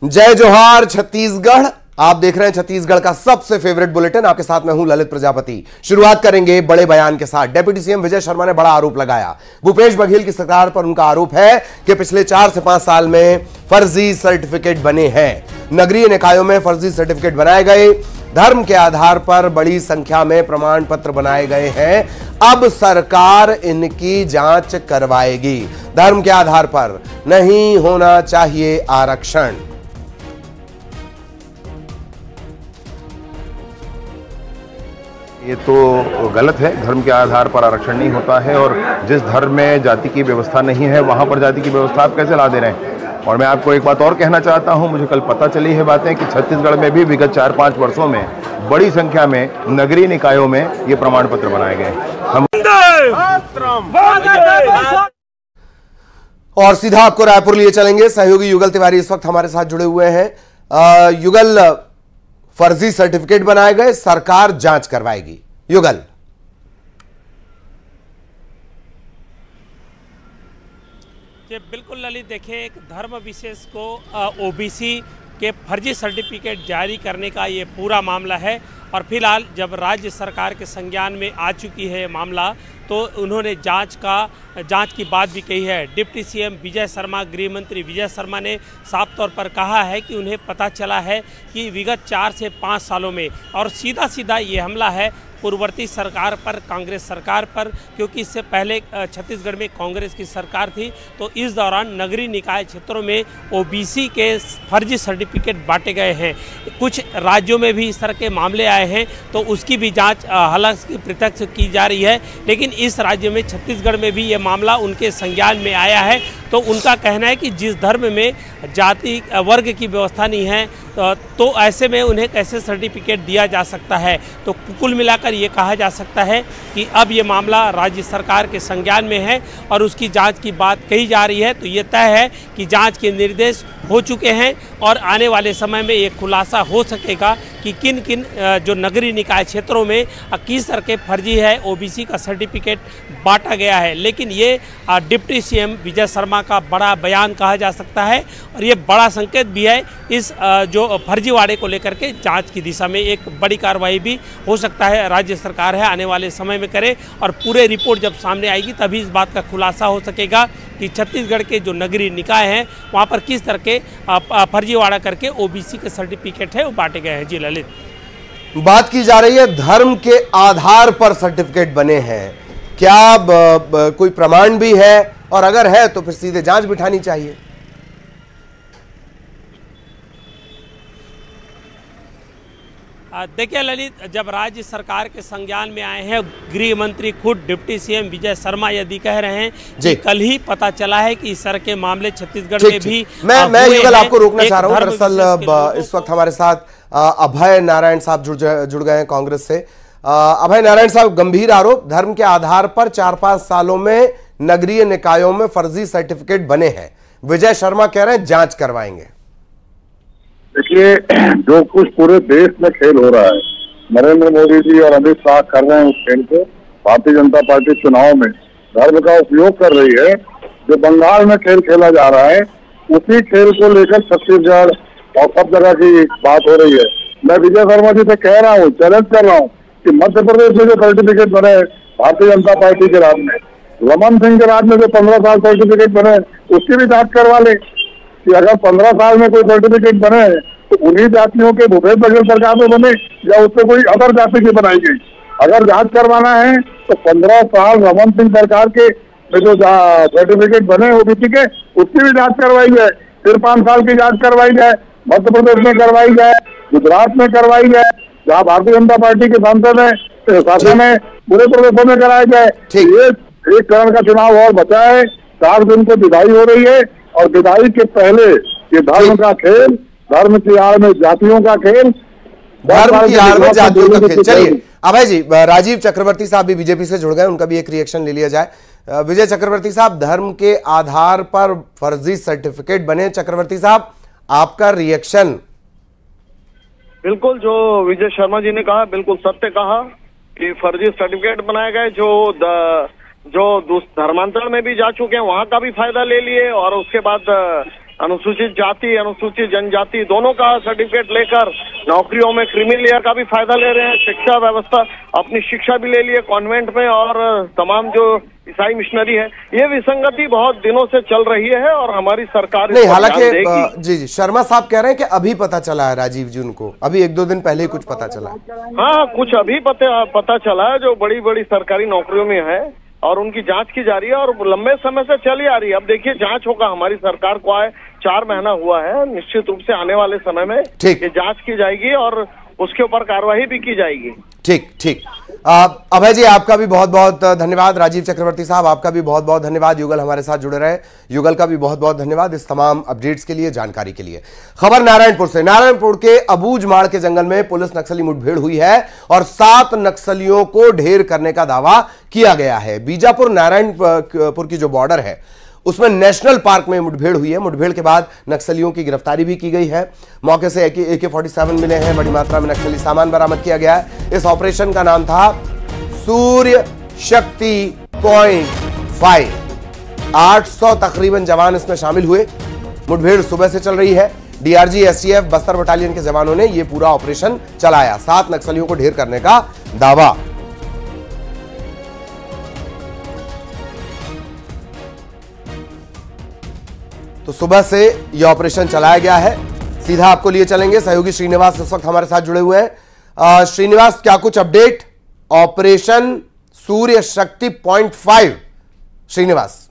जय जोहार छत्तीसगढ़। आप देख रहे हैं छत्तीसगढ़ का सबसे फेवरेट बुलेटिन। आपके साथ मैं हूं ललित प्रजापति। शुरुआत करेंगे बड़े बयान के साथ। डिप्टी सीएम विजय शर्मा ने बड़ा आरोप लगाया। भूपेश बघेल की सरकार पर उनका आरोप है कि पिछले 4 से 5 साल में फर्जी सर्टिफिकेट बने हैं। नगरीय निकायों में फर्जी सर्टिफिकेट बनाए गए। धर्म के आधार पर बड़ी संख्या में प्रमाण पत्र बनाए गए हैं। अब सरकार इनकी जांच करवाएगी। धर्म के आधार पर नहीं होना चाहिए आरक्षण। ये तो गलत है। धर्म के आधार पर आरक्षण नहीं होता है और जिस धर्म में जाति की व्यवस्था नहीं है वहां पर जाति की व्यवस्था आप कैसे ला दे रहे हैं। और मैं आपको एक बात और कहना चाहता हूं, मुझे कल पता चली है बातें कि छत्तीसगढ़ में भी विगत 4-5 वर्षों में बड़ी संख्या में नगरीय निकायों में ये प्रमाण पत्र बनाए गए। और सीधा आपको रायपुर लिए चलेंगे। सहयोगी युगल तिवारी इस वक्त हमारे साथ जुड़े हुए हैं। युगल, फर्जी सर्टिफिकेट बनाए गए, सरकार जांच करवाएगी। युगल। जी बिल्कुल ललित, देखिए एक धर्म विशेष को ओबीसी के फर्जी सर्टिफिकेट जारी करने का ये पूरा मामला है। और फिलहाल जब राज्य सरकार के संज्ञान में आ चुकी है मामला, तो उन्होंने जांच की बात भी कही है। डिप्टी सीएम विजय शर्मा, गृह मंत्री विजय शर्मा ने साफ तौर पर कहा है कि उन्हें पता चला है कि विगत 4 से 5 सालों में, और सीधा ये हमला है पूर्ववर्ती सरकार पर, कांग्रेस सरकार पर, क्योंकि इससे पहले छत्तीसगढ़ में कांग्रेस की सरकार थी। तो इस दौरान नगरीय निकाय क्षेत्रों में ओबीसी के फर्जी सर्टिफिकेट बांटे गए हैं। कुछ राज्यों में भी इस तरह के मामले आए हैं, तो उसकी भी जांच हालांकि प्रत्यक्ष की जा रही है। लेकिन इस राज्य में, छत्तीसगढ़ में भी ये मामला उनके संज्ञान में आया है। तो उनका कहना है कि जिस धर्म में जाति वर्ग की व्यवस्था नहीं है, तो ऐसे में उन्हें कैसे सर्टिफिकेट दिया जा सकता है। तो कुल मिलाकर ये कहा जा सकता है कि अब ये मामला राज्य सरकार के संज्ञान में है और उसकी जांच की बात कही जा रही है। तो ये तय है कि जांच के निर्देश हो चुके हैं और आने वाले समय में ये खुलासा हो सकेगा कि किन किन जो नगरीय निकाय क्षेत्रों में किस तरह के फर्जी है ओबीसी का सर्टिफिकेट बांटा गया है। लेकिन ये डिप्टी सीएम विजय शर्मा का बड़ा बयान कहा जा सकता है और ये बड़ा संकेत भी है इस जो फर्जीवाड़े को लेकर के जांच की दिशा में एक बड़ी कार्रवाई भी हो सकता है राज्य सरकार है आने वाले समय में करे। और पूरे रिपोर्ट जब सामने आएगी तभी इस बात का खुलासा हो सकेगा कि छत्तीसगढ़ के जो नगरीय निकाय हैं वहाँ पर किस तरह के फर्जीवाड़ा करके ओबीसी के सर्टिफिकेट है वो बांटे गए हैं। जी ललित, बात की जा रही है धर्म के आधार पर सर्टिफिकेट बने हैं। क्या कोई प्रमाण भी है, और अगर है तो फिर सीधे जांच बिठानी चाहिए। देखिए ललित, जब राज्य सरकार के संज्ञान में आए हैं, गृह मंत्री खुद डिप्टी सीएम विजय शर्मा यदि कह रहे हैं कि कल ही पता चला है कि इस तरह के मामले छत्तीसगढ़ में भी मैं युगल आपको रोकना चाह रहा हूं। दरअसल इस वक्त हमारे साथ अभय नारायण साहब जुड़ गए हैं कांग्रेस से। अभय नारायण साहब, गंभीर आरोप, धर्म के आधार पर 4-5 सालों में नगरीय निकायों में फर्जी सर्टिफिकेट बने हैं। विजय शर्मा कह रहे हैं जांच करवाएंगे। देखिए, जो कुछ पूरे देश में खेल हो रहा है, नरेंद्र मोदी जी और अमित शाह कर रहे हैं उस खेल को। भारतीय जनता पार्टी चुनाव में धर्म का उपयोग कर रही है। जो बंगाल में खेल खेला जा रहा है, उसी खेल को लेकर छत्तीसगढ़ और सब जगह की बात हो रही है। मैं विजय शर्मा जी से कह रहा हूँ, चैलेंज कर रहा हूँ कि मध्य प्रदेश में जो सर्टिफिकेट बने भारतीय जनता पार्टी के राज में, रमन सिंह के राज में जो 15 साल सर्टिफिकेट बने, उसकी भी जांच करवा ले कि अगर 15 साल में कोई सर्टिफिकेट बने तो उन्हीं जातियों के भूपेश बघेल सरकार में बने या उससे कोई अदर जाति की बनाई गई। अगर जांच करवाना है तो 15 साल रमन सिंह सरकार के जो सर्टिफिकेट बने ओबीसी के, उसकी भी जांच करवाई जाए। फिर 5 साल की जांच करवाई जाए, मध्य प्रदेश में करवाई जाए, गुजरात में करवाई जाए, जहाँ भारतीय जनता पार्टी के सांसद है शासन है, पूरे प्रदेशों में कराया जाए। ये एक चरण का चुनाव और बचा है। 4 दिन को विदाई हो रही है और विदाई के पहले ये धर्म का खेल, धर्म की आड़ में जातियों का खेल, धर्म की आड़ में जातियों का खेल। चलिए अभय जी, राजीव चक्रवर्ती साहब भी बीजेपी से जुड़ गए, उनका भी एक रिएक्शन ले लिया जाए। विजय चक्रवर्ती साहब, धर्म के आधार पर फर्जी सर्टिफिकेट बने। चक्रवर्ती साहब, आपका रिएक्शन। बिल्कुल, जो विजय शर्मा जी ने कहा बिल्कुल सत्य कहा कि फर्जी सर्टिफिकेट बनाए गए। जो धर्मांतरण में भी जा चुके हैं वहां का भी फायदा ले लिए और उसके बाद अनुसूचित जाति, अनुसूचित जनजाति दोनों का सर्टिफिकेट लेकर नौकरियों में क्रीमी लेयर का भी फायदा ले रहे हैं। शिक्षा व्यवस्था, अपनी शिक्षा भी ले लिए कॉन्वेंट में, और तमाम जो ईसाई मिशनरी है, ये विसंगति बहुत दिनों से चल रही है और हमारी सरकार नहीं, हालांकि जी शर्मा साहब कह रहे हैं कि अभी पता चला है राजीव जी उनको, अभी 1-2 दिन पहले ही कुछ पता चला है। हाँ, कुछ अभी पता चला है, जो बड़ी बड़ी सरकारी नौकरियों में है और उनकी जांच की जा रही है और लंबे समय से चली आ रही है। अब देखिए जांच होगा, हमारी सरकार को आए 4 महीना हुआ है, निश्चित रूप से आने वाले समय में ये जांच की जाएगी और उसके ऊपर कार्रवाई भी की जाएगी। ठीक। अभय जी आपका भी बहुत बहुत धन्यवाद। राजीव चक्रवर्ती साहब आपका भी बहुत बहुत धन्यवाद। युगल हमारे साथ जुड़े रहे, युगल का भी बहुत बहुत धन्यवाद इस तमाम अपडेट्स के लिए, जानकारी के लिए। खबर नारायणपुर से, नारायणपुर के अबूझमाड़ के जंगल में पुलिस नक्सली मुठभेड़ हुई है और 7 नक्सलियों को ढेर करने का दावा किया गया है। बीजापुर नारायणपुर की जो बॉर्डर है उसमें नेशनल पार्क में मुठभेड़ हुई है। मुठभेड़ के बाद नक्सलियों की गिरफ्तारी भी की गई है। मौके से AK-47 मिले हैं, बड़ी मात्रा में नक्सली सामान बरामद किया गया है। इस ऑपरेशन का नाम था सूर्य शक्ति .5। 800 तकरीबन जवान इसमें शामिल हुए। मुठभेड़ सुबह से चल रही है। DRG STF बस्तर बटालियन के जवानों ने यह पूरा ऑपरेशन चलाया। 7 नक्सलियों को ढेर करने का दावा। तो सुबह से यह ऑपरेशन चलाया गया है। सीधा आपको लिए चलेंगे, सहयोगी श्रीनिवास इस वक्त हमारे साथ जुड़े हुए हैं। श्रीनिवास, क्या कुछ अपडेट ऑपरेशन सूर्य शक्ति .5? श्रीनिवास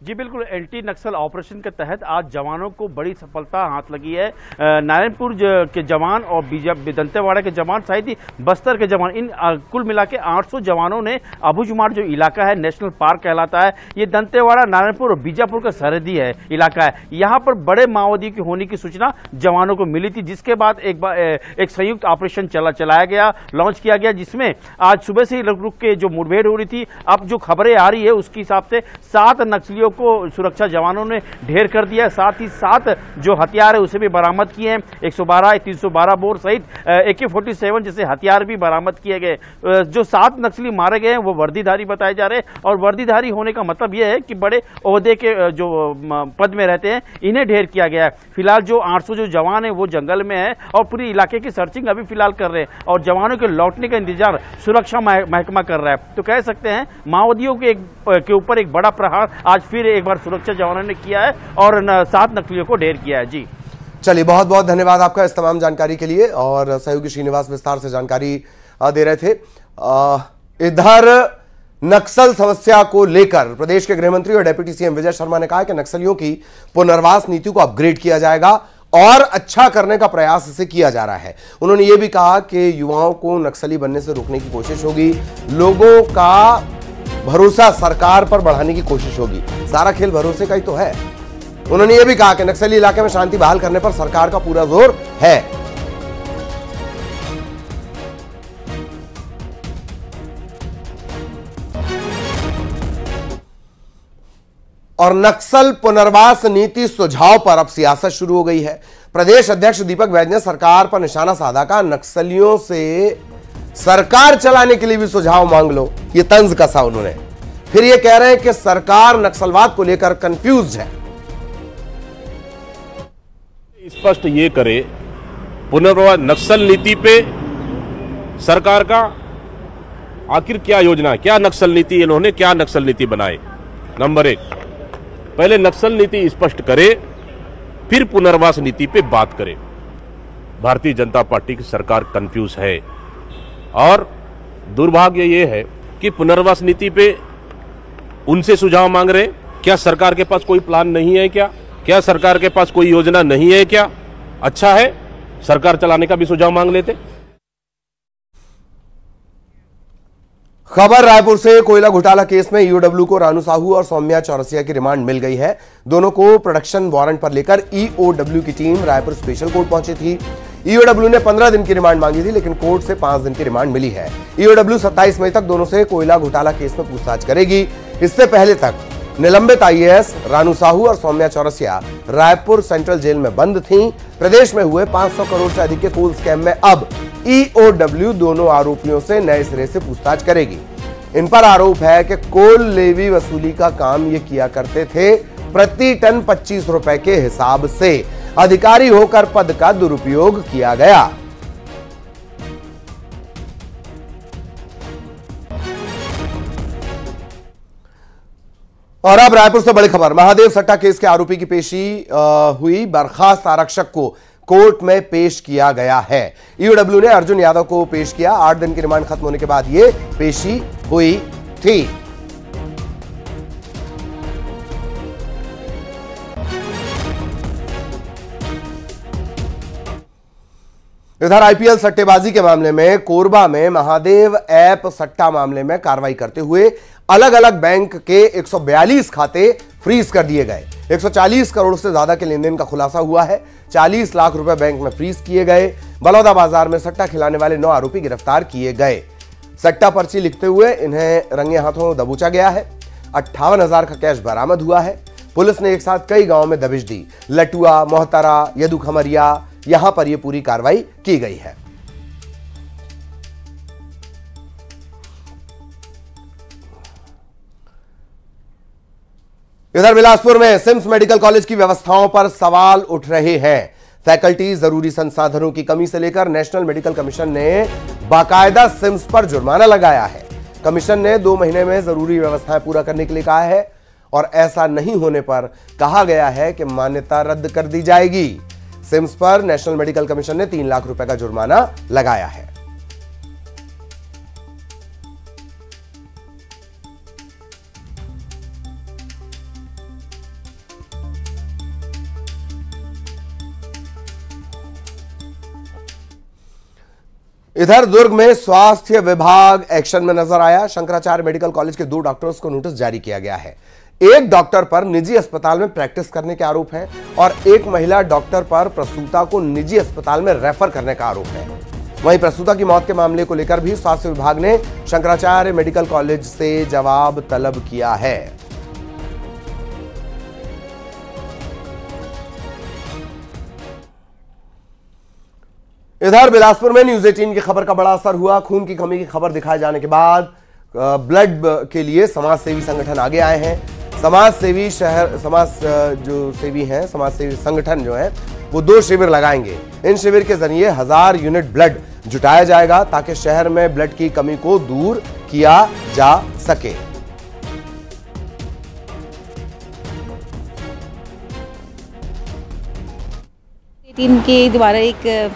जी बिल्कुल, एंटी नक्सल ऑपरेशन के तहत आज जवानों को बड़ी सफलता हाथ लगी है। नारायणपुर के जवान और दंतेवाड़ा के जवान, साथ ही बस्तर के जवान, इन कुल मिला के 800 जवानों ने अबूझमाड़ जो इलाका है, नेशनल पार्क कहलाता है, ये दंतेवाड़ा, नारायणपुर और बीजापुर का सरहदी है इलाका है। यहाँ पर बड़े माओवादियों की होने की सूचना जवानों को मिली थी, जिसके बाद एक संयुक्त ऑपरेशन चलाया गया, लॉन्च किया गया, जिसमें आज सुबह से ही रुक के जो मुठभेड़ हो रही थी, अब जो खबरें आ रही है उसके हिसाब से 7 नक्सलियों को सुरक्षा जवानों ने ढेर कर दिया। साथ ही 7 जो हथियार है उसे भी बरामद किए हैं। 112, 312 बोर सहित AK-47 जैसे हथियार भी बरामद किए गए। जो 7 नक्सली मारे गए हैं वो वर्दीधारी बताए जा रहे हैं, और वर्दीधारी होने का मतलब यह है कि बड़े ओहदे के जो पद में रहते हैं, इन्हें ढेर किया गया है। फिलहाल जो 800 जो जवान है वो जंगल में है और पूरी इलाके की सर्चिंग अभी फिलहाल कर रहे हैं, और जवानों के लौटने का इंतजार सुरक्षा महकमा कर रहा है। तो कह सकते हैं माओवादियों के ऊपर एक बड़ा प्रहार आज फिर एक बार सुरक्षा जवानों ने किया है और 7 नक्सलियों को ढेर किया है। जी चलिए, बहुत बहुत धन्यवाद आपका इस तमाम जानकारी के लिए। और सहयोगी श्रीनिवास विस्तार से जानकारी दे रहे थे। इधर नक्सल समस्या को लेकर प्रदेश के गृहमंत्री और डिप्टी CM विजय शर्मा ने कहा कि नक्सलियों की पुनर्वास नीति को अपग्रेड किया जाएगा और अच्छा करने का प्रयास इसे किया जा रहा है। उन्होंने यह भी कहा कि युवाओं को नक्सली बनने से रोकने की कोशिश होगी, लोगों का भरोसा सरकार पर बढ़ाने की कोशिश होगी। सारा खेल भरोसे का ही तो है। उन्होंने यह भी कहा कि नक्सली इलाके में शांति बहाल करने पर सरकार का पूरा जोर है। और नक्सल पुनर्वास नीति सुझाव पर अब सियासत शुरू हो गई है। प्रदेश अध्यक्ष दीपक वैद ने सरकार पर निशाना साधा का नक्सलियों से सरकार चलाने के लिए भी सुझाव मांग लो, ये तंज कसा उन्होंने। फिर ये कह रहे हैं कि सरकार नक्सलवाद को लेकर कंफ्यूज है। स्पष्ट ये करे पुनर्वास नक्सल नीति पे सरकार का आखिर क्या योजना, क्या नक्सल नीति, इन्होंने क्या नक्सल नीति बनाए। नंबर 1, पहले नक्सल नीति स्पष्ट करे, फिर पुनर्वास नीति पे बात करे। भारतीय जनता पार्टी की सरकार कंफ्यूज है और दुर्भाग्य ये है कि पुनर्वास नीति पे उनसे सुझाव मांग रहे। क्या सरकार के पास कोई प्लान नहीं है क्या सरकार के पास कोई योजना नहीं है क्या? अच्छा है, सरकार चलाने का भी सुझाव मांग लेते। खबर रायपुर से, कोयला घोटाला केस में EOW को रानू साहू और सौम्या चौरसिया की रिमांड मिल गई है। दोनों को प्रोडक्शन वारंट पर लेकर EOW की टीम रायपुर स्पेशल कोर्ट पहुंची थी। EOW ने 15 दिन की रिमांड मांगी थी, लेकिन कोर्ट से 5 दिन की रिमांड मिली है। EOW 27 मई तक दोनों से कोयला घोटाला केस में पूछताछ करेगी। इससे पहले तक निलंबित IAS रानू साहू और सौम्या चौरसिया रायपुर सेंट्रल जेल में बंद थीं। प्रदेश में हुए 500 करोड़ से अधिक के फूल स्कैम में अब EOW दोनों आरोपियों से नए सिरे से पूछताछ करेगी। इन पर आरोप है कि कोल लेवी वसूली का काम ये किया करते थे प्रति टन 25 रुपए के हिसाब से। अधिकारी होकर पद का दुरुपयोग किया गया। और अब रायपुर से बड़ी खबर, महादेव सट्टा केस के आरोपी की पेशी हुई। बर्खास्त आरक्षक को कोर्ट में पेश किया गया है। ईओडब्ल्यू ने अर्जुन यादव को पेश किया। 8 दिन की रिमांड खत्म होने के बाद यह पेशी हुई थी। इधर आईपीएल सट्टेबाजी के मामले में कोरबा में महादेव ऐप सट्टा मामले में कार्रवाई करते हुए अलग अलग बैंक के 142 खाते फ्रीज कर दिए गए। 140 करोड़ से ज्यादा के लेनदेन का खुलासा हुआ है। 40 लाख रुपए बैंक में फ्रीज किए गए। बलौदा बाजार में सट्टा खिलाने वाले 9 आरोपी गिरफ्तार किए गए। सट्टा पर्ची लिखते हुए इन्हें रंगे हाथों दबोचा गया है। 58,000 का कैश बरामद हुआ है। पुलिस ने एक साथ कई गांवों में दबिश दी। लटुआ, मोहतरा, यदु खमरिया, यहां पर यह पूरी कार्रवाई की गई है। इधर बिलासपुर में सिम्स मेडिकल कॉलेज की व्यवस्थाओं पर सवाल उठ रहे हैं। फैकल्टी, जरूरी संसाधनों की कमी से लेकर नेशनल मेडिकल कमीशन ने बाकायदा सिम्स पर जुर्माना लगाया है। कमीशन ने 2 महीने में जरूरी व्यवस्थाएं पूरा करने के लिए कहा है और ऐसा नहीं होने पर कहा गया है कि मान्यता रद्द कर दी जाएगी। सिम्स पर नेशनल मेडिकल कमीशन ने 3 लाख रुपए का जुर्माना लगाया है। इधर दुर्ग में स्वास्थ्य विभाग एक्शन में नजर आया। शंकराचार्य मेडिकल कॉलेज के 2 डॉक्टर्स को नोटिस जारी किया गया है। एक डॉक्टर पर निजी अस्पताल में प्रैक्टिस करने के आरोप है और एक महिला डॉक्टर पर प्रसूता को निजी अस्पताल में रेफर करने का आरोप है। वहीं प्रसूता की मौत के मामले को लेकर भी स्वास्थ्य विभाग ने शंकराचार्य मेडिकल कॉलेज से जवाब तलब किया है। इधर बिलासपुर में न्यूज 18 की खबर का बड़ा असर हुआ। खून की कमी की खबर दिखाए जाने के बाद ब्लड के लिए समाज सेवी संगठन आगे आए हैं। समाज सेवी संगठन जो है वो 2 शिविर लगाएंगे। इन शिविर के जरिए 1000 यूनिट ब्लड जुटाया जाएगा ताकि शहर में ब्लड की कमी को दूर किया जा सके। के द्वारा एक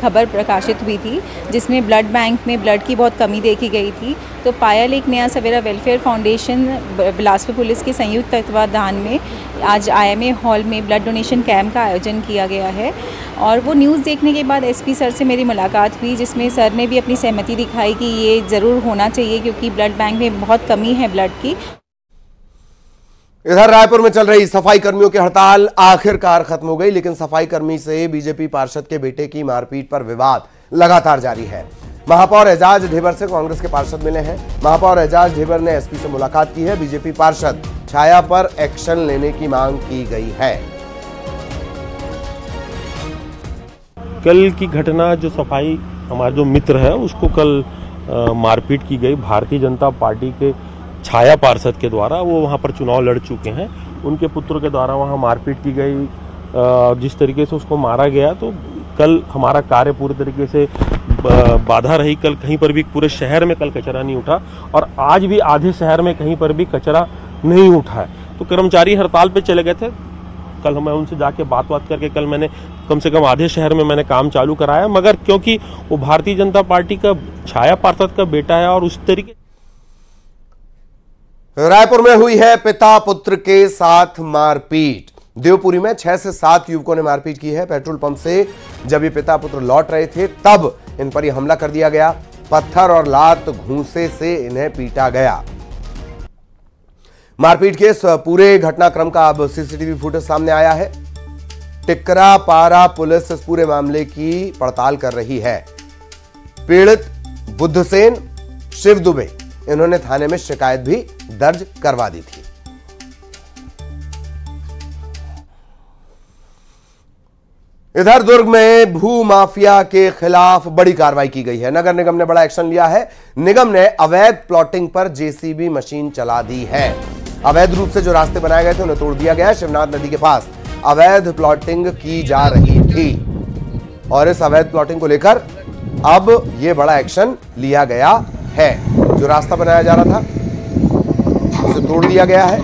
खबर प्रकाशित हुई थी जिसमें ब्लड बैंक में ब्लड की बहुत कमी देखी गई थी। तो पायल एक नया सवेरा वेलफेयर फाउंडेशन बिलासपुर पुलिस के संयुक्त तत्वाधान में आज IMA हॉल में ब्लड डोनेशन कैंप का आयोजन किया गया है। और वो न्यूज़ देखने के बाद SP सर से मेरी मुलाकात हुई जिसमें सर ने भी अपनी सहमति दिखाई कि ये ज़रूर होना चाहिए क्योंकि ब्लड बैंक में बहुत कमी है ब्लड की। इधर रायपुर में चल रही सफाई कर्मियों की हड़ताल आखिरकार खत्म हो गई, लेकिन सफाई कर्मी से बीजेपी पार्षद के बेटे की मारपीट पर विवाद लगातार जारी है। महापौर एजाज ढेबर से कांग्रेस के पार्षद मिले हैं। महापौर एजाज ढेबर ने SP से मुलाकात की है। बीजेपी पार्षद छाया पर एक्शन लेने की मांग की गई है। कल की घटना जो सफाई हमारे जो मित्र है उसको कल मारपीट की गई भारतीय जनता पार्टी के छाया पार्षद के द्वारा। वो वहाँ पर चुनाव लड़ चुके हैं, उनके पुत्रों के द्वारा वहाँ मारपीट की गई। जिस तरीके से उसको मारा गया तो कल हमारा कार्य पूरी तरीके से बाधा रही। कल कहीं पर भी पूरे शहर में कल कचरा नहीं उठा और आज भी आधे शहर में कहीं पर भी कचरा नहीं उठा है। तो कर्मचारी हड़ताल पे चले गए थे। कल मैं उनसे जाके बात करके कल मैंने कम से कम आधे शहर में मैंने काम चालू कराया, मगर क्योंकि वो भारतीय जनता पार्टी का छाया पार्षद का बेटा है और उस तरीके। रायपुर में हुई है पिता पुत्र के साथ मारपीट। देवपुरी में 6 से 7 युवकों ने मारपीट की है। पेट्रोल पंप से जब ये पिता पुत्र लौट रहे थे तब इन पर यह हमला कर दिया गया। पत्थर और लात घूंसे से इन्हें पीटा गया। मारपीट के पूरे घटनाक्रम का अब CCTV फुटेज सामने आया है। टिकरा पारा पुलिस इस पूरे मामले की पड़ताल कर रही है। पीड़ित बुद्धसेन शिव दुबे इन्होंने थाने में शिकायत भी दर्ज करवा दी थी। इधर दुर्ग में भू माफिया के खिलाफ बड़ी कार्रवाई की गई है। नगर निगम ने बड़ा एक्शन लिया है। निगम ने अवैध प्लॉटिंग पर जेसीबी मशीन चला दी है। अवैध रूप से जो रास्ते बनाए गए थे उन्हें तोड़ दिया गया है। शिवनाथ नदी के पास अवैध प्लॉटिंग की जा रही थी और इस अवैध प्लॉटिंग को लेकर अब यह बड़ा एक्शन लिया गया है। जो रास्ता बनाया जा रहा था उसे तोड़ दिया गया है।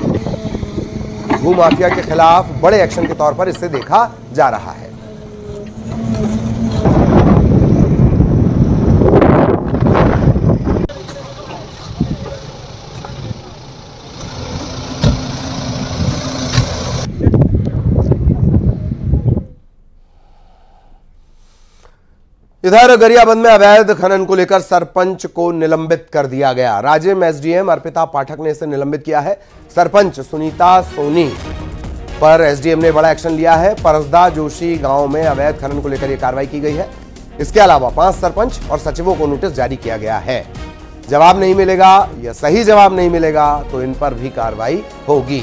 भू माफिया के खिलाफ बड़े एक्शन के तौर पर इसे देखा जा रहा है। इधर गरियाबंद में अवैध खनन को लेकर सरपंच को निलंबित कर दिया गया। राजिम एसडीएम अर्पिता पाठक ने इसे निलंबित किया है। सरपंच सुनीता सोनी पर एसडीएम ने बड़ा एक्शन लिया है। परसदा जोशी गांव में अवैध खनन को लेकर यह कार्रवाई की गई है। इसके अलावा 5 सरपंच और सचिवों को नोटिस जारी किया गया है। जवाब नहीं मिलेगा या सही जवाब नहीं मिलेगा तो इन पर भी कार्रवाई होगी।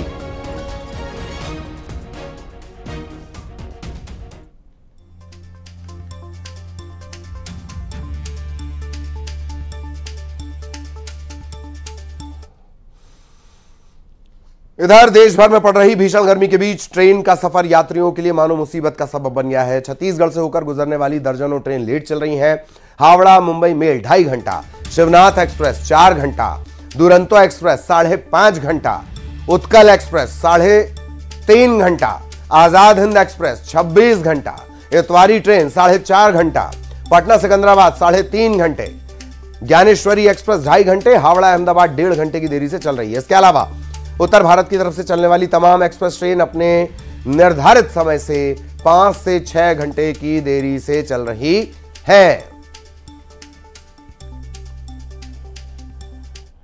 इधर देश भर में पड़ रही भीषण गर्मी के बीच ट्रेन का सफर यात्रियों के लिए मानो मुसीबत का सबब बन गया है। छत्तीसगढ़ से होकर गुजरने वाली दर्जनों ट्रेन लेट चल रही हैं। हावड़ा मुंबई मेल 2.5 घंटा, शिवनाथ एक्सप्रेस 4 घंटा, दुरंतो एक्सप्रेस 5.5 घंटा, उत्कल एक्सप्रेस 3.5 घंटा, आजाद हिंद एक्सप्रेस 26 घंटा, इतवारी ट्रेन 4.5 घंटा, पटना सिकंदराबाद 3.5 घंटे, ज्ञानेश्वरी एक्सप्रेस 2.5 घंटे, हावड़ा अहमदाबाद 1.5 घंटे की देरी से चल रही है। इसके अलावा उत्तर भारत की तरफ से चलने वाली तमाम एक्सप्रेस ट्रेन अपने निर्धारित समय से 5 से 6 घंटे की देरी से चल रही है।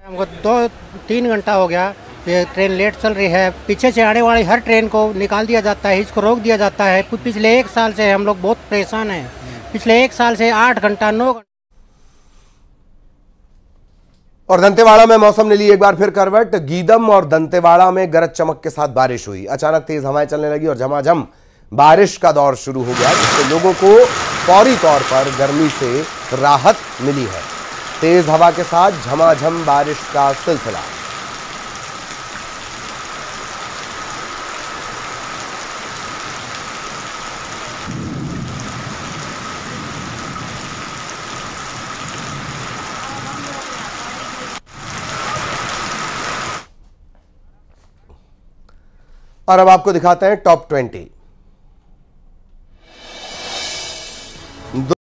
हमको 2-3 घंटा हो गया ये ट्रेन लेट चल रही है। पीछे से आने वाली हर ट्रेन को निकाल दिया जाता है, इसको रोक दिया जाता है। पिछले 1 साल से हम लोग बहुत परेशान हैं। पिछले 1 साल से 8 घंटा 9 घंटा। और दंतेवाड़ा में मौसम ने ली एक बार फिर करवट। गीदम और दंतेवाड़ा में गरज चमक के साथ बारिश हुई। अचानक तेज हवाएं चलने लगी और झमाझम बारिश का दौर शुरू हो गया, जिससे लोगों को फौरी तौर पर गर्मी से राहत मिली है। तेज हवा के साथ झमाझम बारिश का सिलसिला। और अब आपको दिखाते हैं टॉप 20।